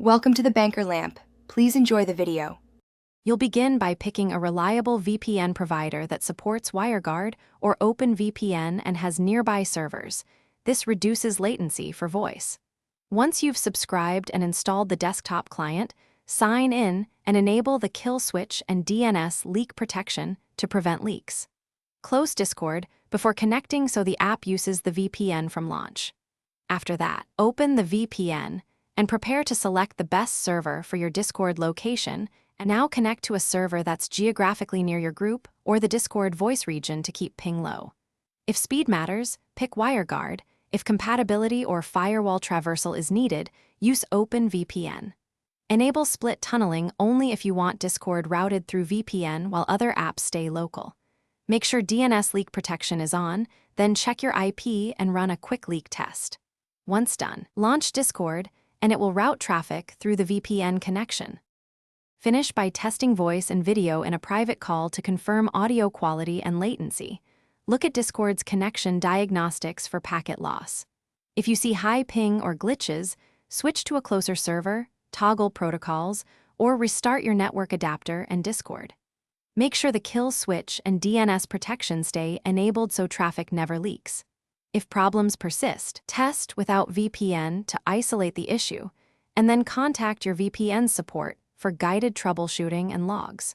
Welcome to the Banker Lamp. Please enjoy the video. You'll begin by picking a reliable VPN provider that supports WireGuard or OpenVPN and has nearby servers. This reduces latency for voice. Once you've subscribed and installed the desktop client, sign in and enable the kill switch and DNS leak protection to prevent leaks. Close Discord before connecting so the app uses the VPN from launch. After that, open the VPN and prepare to select the best server for your Discord location, and now connect to a server that's geographically near your group or the Discord voice region to keep ping low. If speed matters, pick WireGuard. If compatibility or firewall traversal is needed, use OpenVPN. Enable split tunneling only if you want Discord routed through VPN while other apps stay local. Make sure DNS leak protection is on, then check your IP and run a quick leak test. Once done, launch Discord, and it will route traffic through the VPN connection. Finish by testing voice and video in a private call to confirm audio quality and latency. Look at Discord's connection diagnostics for packet loss. If you see high ping or glitches, switch to a closer server, toggle protocols, or restart your network adapter and Discord. Make sure the kill switch and DNS protection stay enabled so traffic never leaks. If problems persist, test without VPN to isolate the issue, and then contact your VPN support for guided troubleshooting and logs.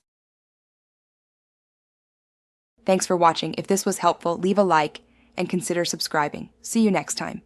Thanks for watching. If this was helpful, leave a like and consider subscribing. See you next time.